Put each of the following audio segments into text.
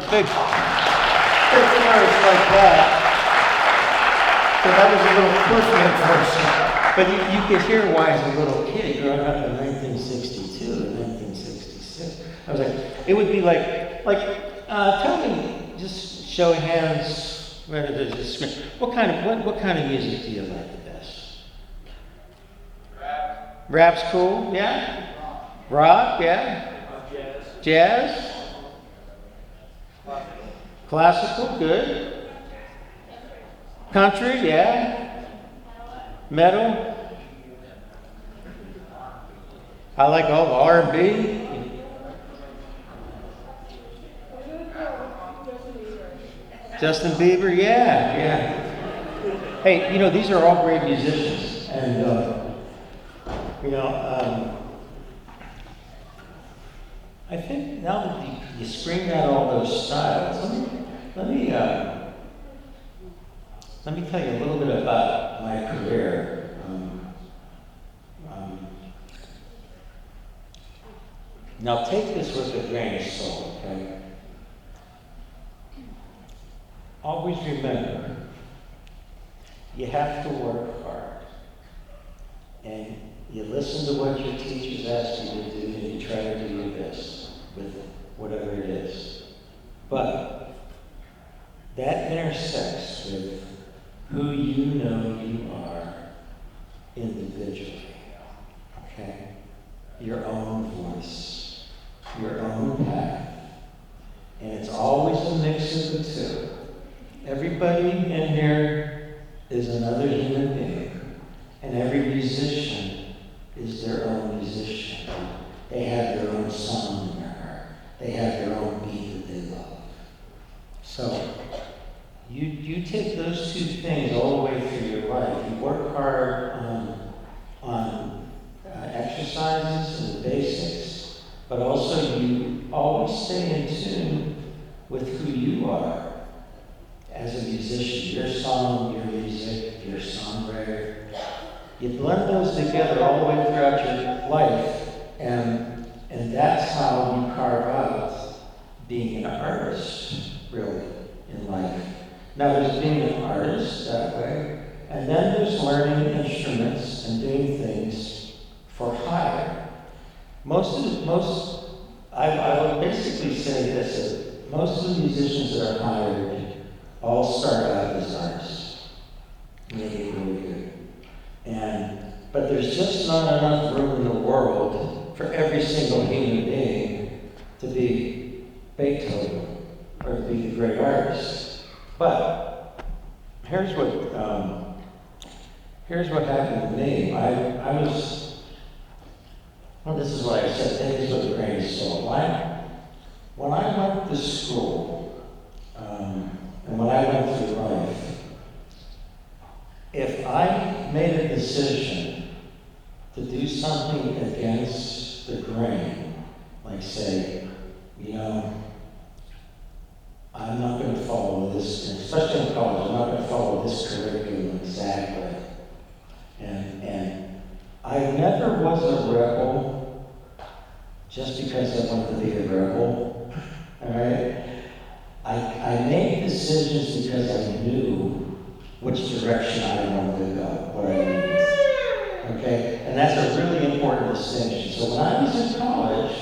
big flourish like that. So that was a little personal version. But you could hear why as a little kid growing up in 1962 and 1966. I was like, it would be tell me, just show of hands, rather than just scream. What kind of music do you like the best? Rap. Rap's cool, yeah? Rock, yeah? Jazz? Classical, good. Country, yeah. Metal. I like all the R&B. Justin Bieber, yeah. Hey, these are all great musicians, and I think now that you screamed out all those styles, let me tell you a little bit about my career. Now take this with a grain of salt, okay? Always remember, you have to work hard. And you listen to what your teachers ask you to do, and you try to do your best with whatever it is. But that intersects with who you know you are individually, okay? Your own voice, your own path. And it's always a mix of the two. Everybody in here is another human being, and every musician is their own musician. They have their own song in their heart. They have their own beat that they love. So you take those two things all the way through your life. You work hard on exercises and the basics, but also you always stay in tune with who you are as a musician. Your song, your music, your songwriter. You blend those together all the way throughout your life, and that's how you carve out being an artist, really, in life. Now, there's being an artist that way, and then there's learning instruments and doing things for hire. I would basically say this, that most of the musicians that are hired all start out as artists. And they get really good. But there's just not enough room in the world for every single human being to be Beethoven or to be the great artist. But here's what happened to me. This is what I said. Take this with a grain of salt. When I went to school, and when I went through life, if I made a decision to do something against the grain, like say, I'm not going to follow this, especially in college, I'm not going to follow this curriculum exactly. And I never was a rebel just because I wanted to be a rebel, all right? I made decisions because I knew which direction I wanted to go, what I needed, okay? And that's a really important distinction. So when I was in college,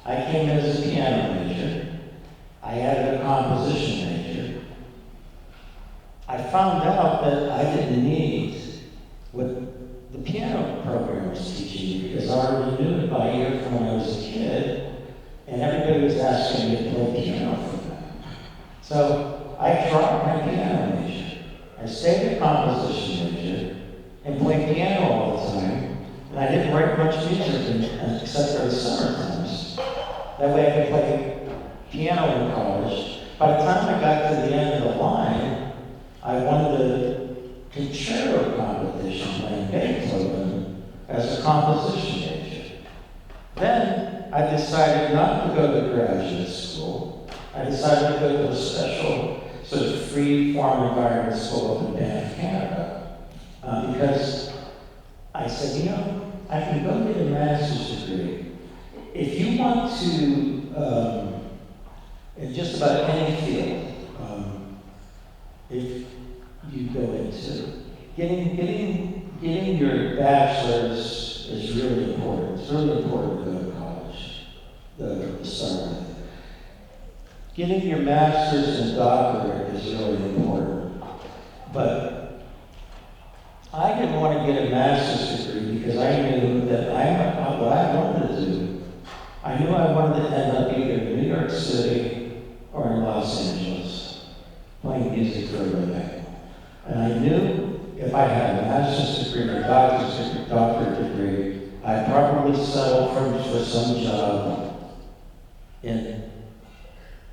I came in as a piano major. I added a composition major. I found out that I didn't need what the piano program was teaching me because I already knew it by ear from when I was a kid, and everybody was asking me to play piano for them. So I dropped my piano major. I stayed a composition major and played piano all the time, and I didn't write much music except for the summer times. That way I could play piano in college. By the time I got to the end of the line, I won the concerto competition playing Beethoven as a composition major. Then I decided not to go to graduate school. I decided to go to a special sort of free form environment school up in Banff, Canada, because I said, I can go get a master's degree. If you want to in just about any field. If you go into getting your bachelor's is really important. It's really important to go to college. The start with. Getting your master's and doctorate is really important. But I didn't want to get a master's degree because I knew that what I wanted to do. I knew I wanted to end up either in New York City or in Los Angeles, playing music for a living. And I knew if I had a master's degree or a doctorate degree, I'd probably settle for some job in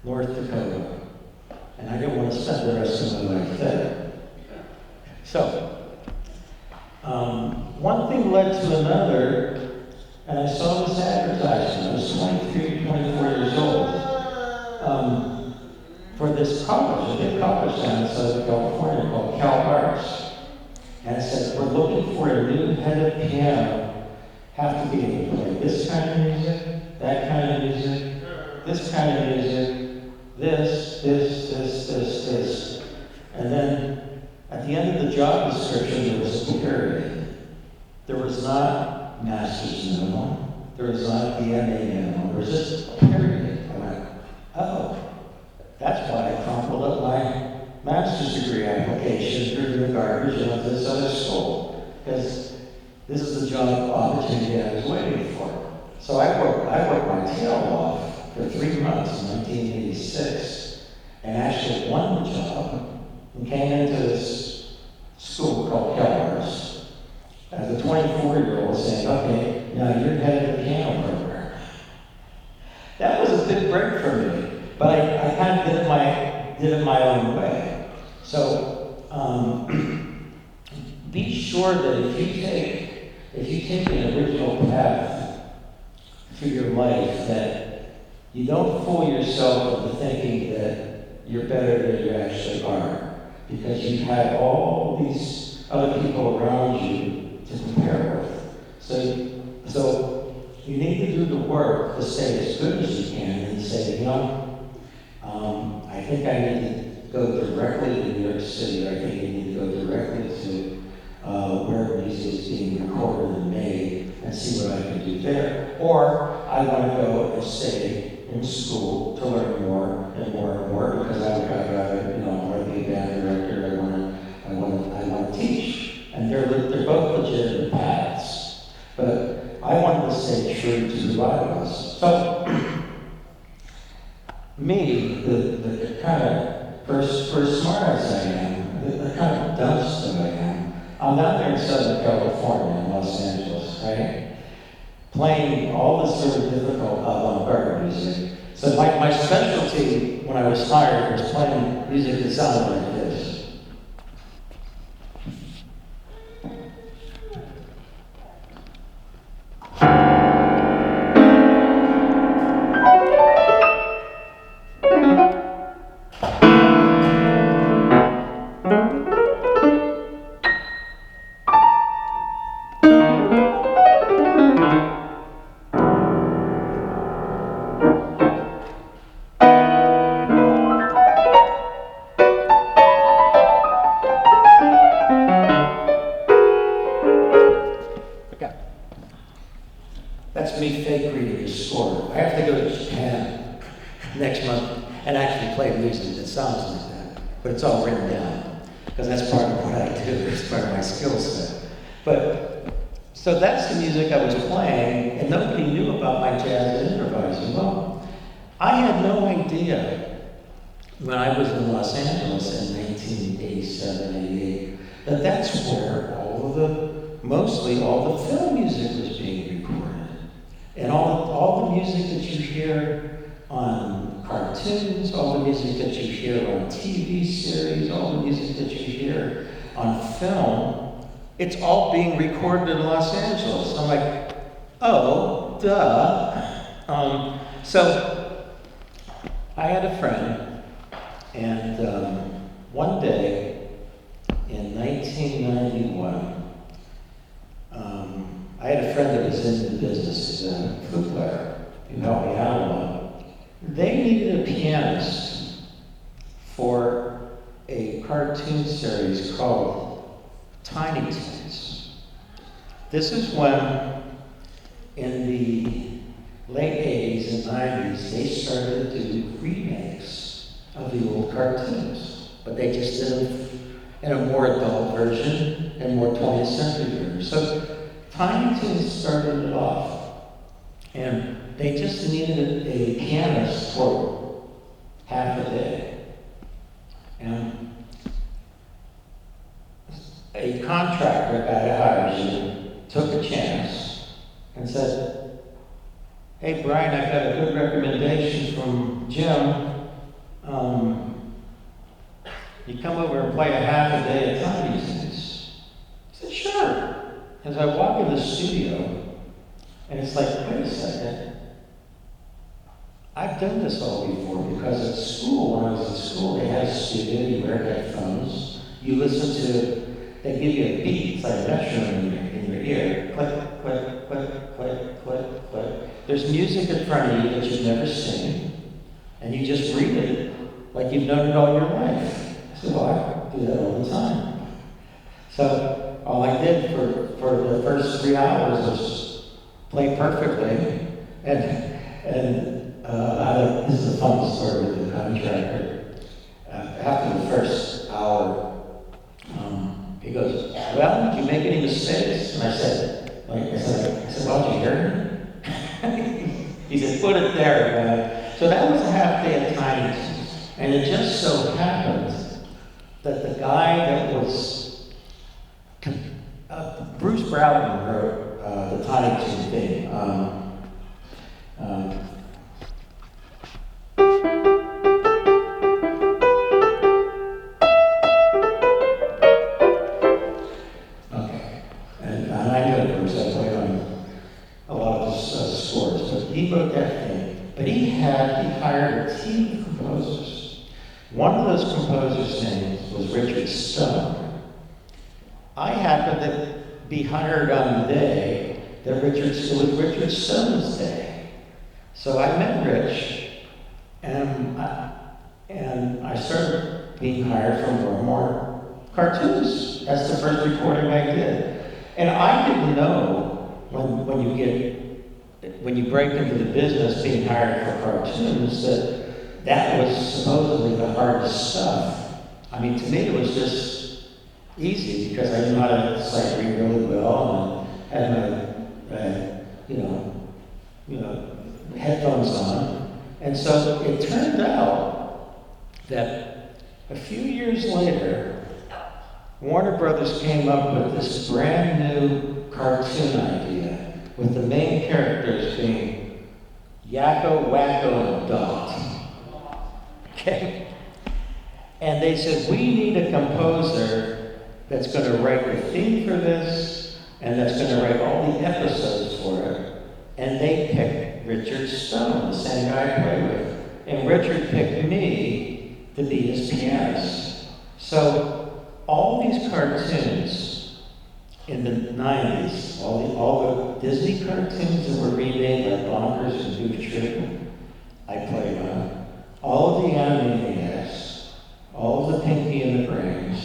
North Dakota. And I didn't want to spend the rest of my life there. So, one thing led to another, and I saw this advertisement. I was 23, 24 years old. For this college, a big college down in Southern California called Cal Arts. And it said, we're looking for a new head of piano. Have to be able to play this kind of music, that kind of music, this kind of music, this. And then at the end of the job description, there was a period. There was not master's minimum. There was not DMA minimum. There was just a period. I went, oh, that's why I crumpled up my master's degree application, threw in the garbage, and went to this other school. Because this is the job opportunity I was waiting for. So I worked my tail off for 3 months in 1986, and actually won the job, and came into this school called Choristers as a 24-year-old saying, okay, now you're head of the piano program. That was a big break for me, but I kind of did it my own way. So be sure that if you take an original path through your life, that you don't fool yourself into thinking that you're better than you actually are, because you have all these other people around you to compare with. So you need to do the work to stay as good as you can and say, you know, I think I need to go directly to New York City, or I think I need to go directly to where music is being recorded and made, and see what I can do there. Or I want to go and stay in school to learn more and more and more, because I'd rather, you know, I want to be a band director. I want to teach, and they're both legitimate paths. But I wanted to stay true to who I was. So me, the kind of for as smart as I am, the kind of dunce that I am, I'm down there in Southern California, in Los Angeles, right? Playing all this sort of difficult avant-garde music. So my specialty when I was hired was playing music that sounded like this. That's me fake reading the score. I have to go to Japan next month and actually play music that sounds like that. But it's all written down, because that's part of what I do. It's part of my skill set. But, so that's the music I was playing, and nobody knew about my jazz improvising. Well, I had no idea when I was in Los Angeles in 1987, 88, that that's where mostly all the film music was being recorded. And all the music that you hear on cartoons, all the music that you hear on TV series, all the music that you hear on film, it's all being recorded in Los Angeles. I'm like, oh, duh. So I had a friend, and one day in 1991, I had a friend that was in the business as a flute player who helped me out a lot. They needed a pianist for a cartoon series called Tiny Toons. This is when, in the late 80s and 90s, they started to do remakes of the old cartoons, but they just did them in a more adult version and more 20th century version. So Tiny Toons started it off, and they just needed a pianist for half a day. And a contractor guy hired you, took a chance, and said, "Hey, Bryan, I got a good recommendation from Jim. You come over and play a half a day at Tiny Toons." I said, "Sure." As I walk in the studio, and it's like, wait a second. I've done this all before, because at school, when I was in school, they had a studio, you wear headphones, you listen to, they give you a beat, it's like a metronome in your ear. Click, click, click, click, click, click. There's music in front of you that you've never seen, and you just read it like you've known it all your life. I said, well, I do that all the time. So all I did for the first 3 hours was play perfectly, this is a fun story with the contractor. After the first hour, he goes, "Well, did you make any mistakes?" And I said, "Well, did you hear me?" He said, "Put it there, man." So that was a half day of Tiny Toons. And it just so happened that the guy that was, Bruce Browden wrote the Tiny Toon thing. He wrote that thing, but he hired a team of composers. One of those composers' names was Richard Stone. I happened to be hired on the day that it was Richard Stone's day. So I met Rich, and I started being hired for more and more cartoons. That's the first recording I did. And I didn't know when you break into the business being hired for cartoons, that was supposedly the hardest stuff. I mean, to me it was just easy, because I knew how to sight read really well and had my, headphones on. And so it turned out that a few years later, Warner Brothers came up with this brand new cartoon idea, with the main characters being Yakko, Wacko, and Dot. Okay? And they said, we need a composer that's going to write the theme for this, and that's going to write all the episodes for it. And they picked Richard Stone, the same guy I play with. And Richard picked me to be his pianist. So all these cartoons in the 90s, all the Disney cartoons that were remade, like Bonkers and Goof Troop, I played on. All of the Animaniacs, all of the Pinky and the Brains,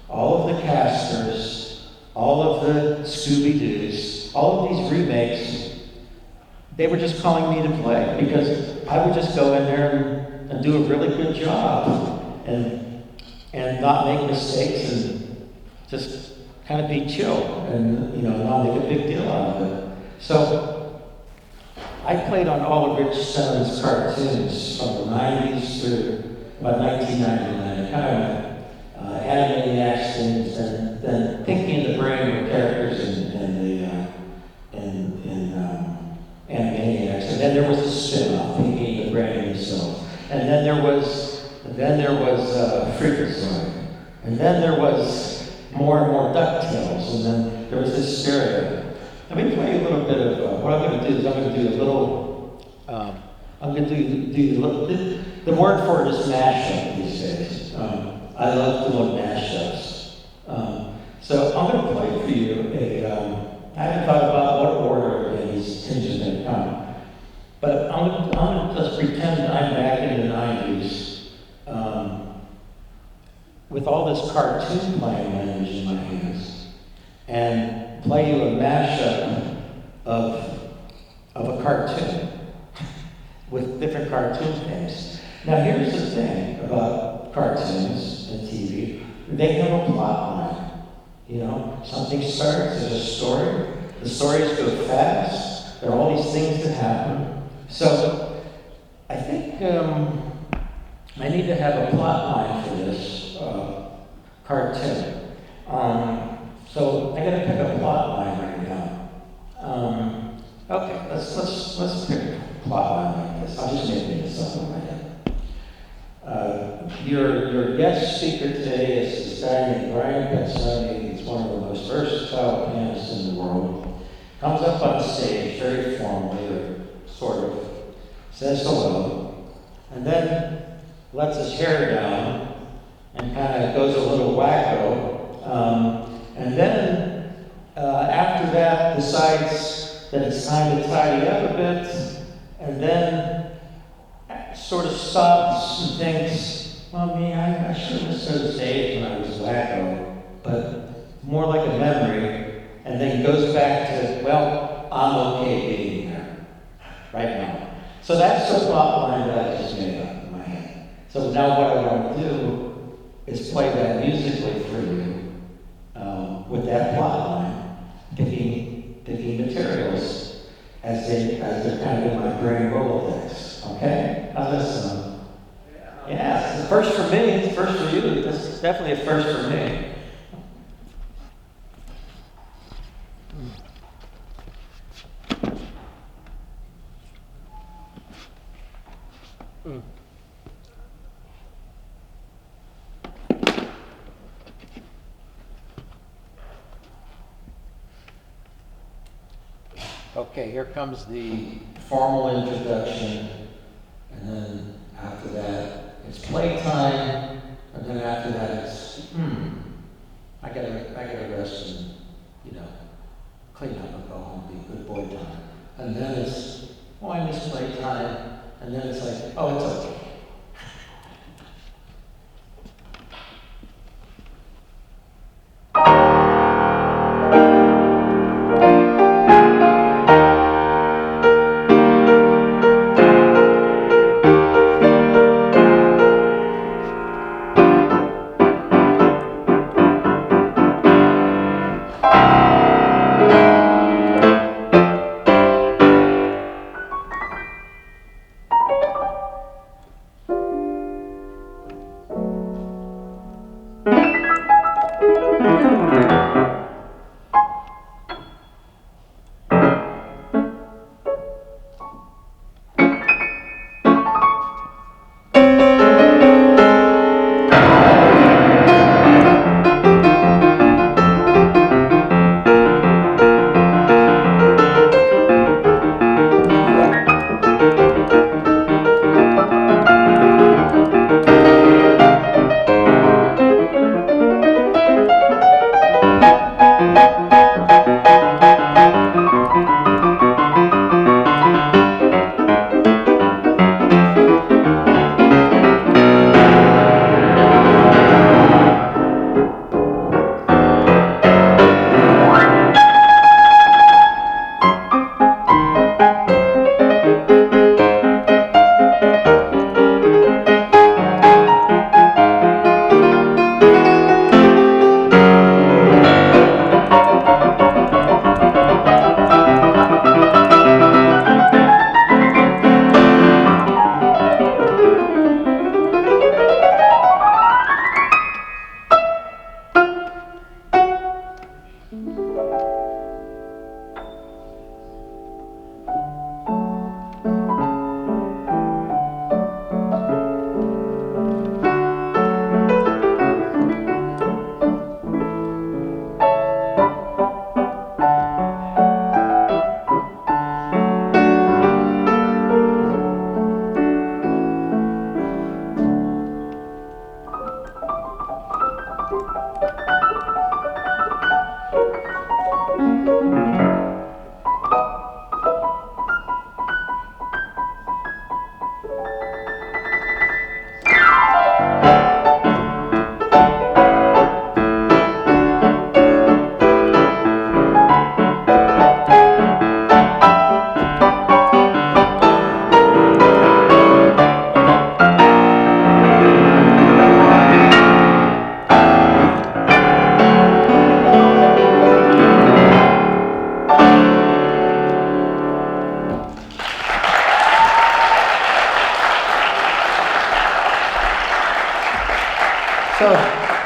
all of the Casters, all of the Scooby-Doos, all of these remakes, they were just calling me to play, because I would just go in there and do a really good job and not make mistakes and just kind of be chill and not make a big deal out of it. So I played on all of Rich Stone's cartoons from the 90s through about 1999. Kind of Animaniacs things, and then Pinky and the Brain were characters in Animaniacs, and then there was a spin-off, Pinky and the Brain himself, and then there was Freakazoid, and then there was more and more DuckTales, and then there was Hysteria. Let me play a little bit of what I'm going to do is I'm going to do a little. I'm going to do the word for it is mashup these days. I love doing mashups. So I'm going to play for you I haven't thought about what order these things are going to come, but I'm going to just pretend I cartoon playing language in my hands and play you a mashup of a cartoon with different cartoon themes. Now here's the thing about cartoons and TV, they have a plot line. You know, something starts, there's a story, the stories go fast, there are all these things that happen. So I think I need to have a plot line for this cartoon. So I gotta pick a plot line right now. Okay, let's pick a plot line like this. I'll just make this up in my head. Your guest speaker today is a guy named Bryan Pezzone. He's one of the most versatile pianists in the world. Comes up on stage very formally, or sort of, says hello, and then lets his hair down and kind of goes a little wacko. And then after that decides that it's time to tidy up a bit, and then sort of stops and thinks, well, I should have stood on stage when I was wacko, but more like a memory, and then goes back to, well, I'm okay being there right now. So that's the plot line that I just made up in my head. So now what I want to do is play that musically for you with that plot line, picking materials as they're kind of in my brain Rolodex. Okay? How's that sound? Yeah, it's the first for me, it's the first for you. This is definitely a first for me. Okay, here comes the formal introduction, and then after that, it's playtime, and then after that, it's, I gotta rest and, you know, clean up and go home, be a good boy time. And then it's, I miss playtime, and then it's like, oh, it's okay.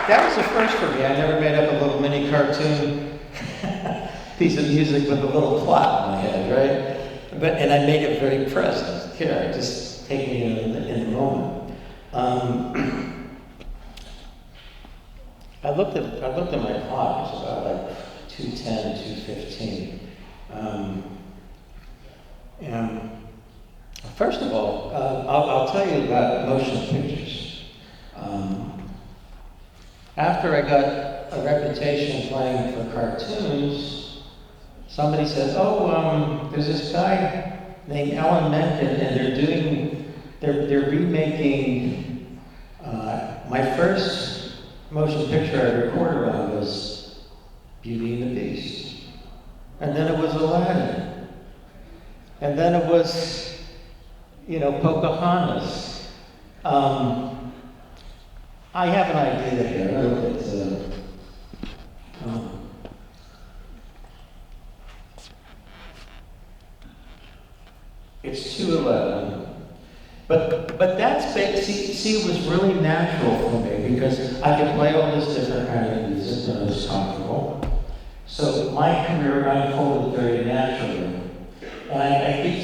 That was the first for me. I never made up a little mini cartoon piece of music with a little plot in my head, right? And I made it very present. Here, just take me in the moment. I looked at my clock. It's about like 2:10, 2:15. And first of all, I'll tell you about motion pictures. After I got a reputation playing for cartoons, somebody said, "Oh, there's this guy named Alan Menken, and they're remaking my first motion picture I recorded on was Beauty and the Beast, and then it was Aladdin, and then it was, Pocahontas." I have an idea here. It's 2:11. But that's see, it was really natural for me because I could play all this different kind of music and it was comfortable. So my career unfolded very naturally. And I keep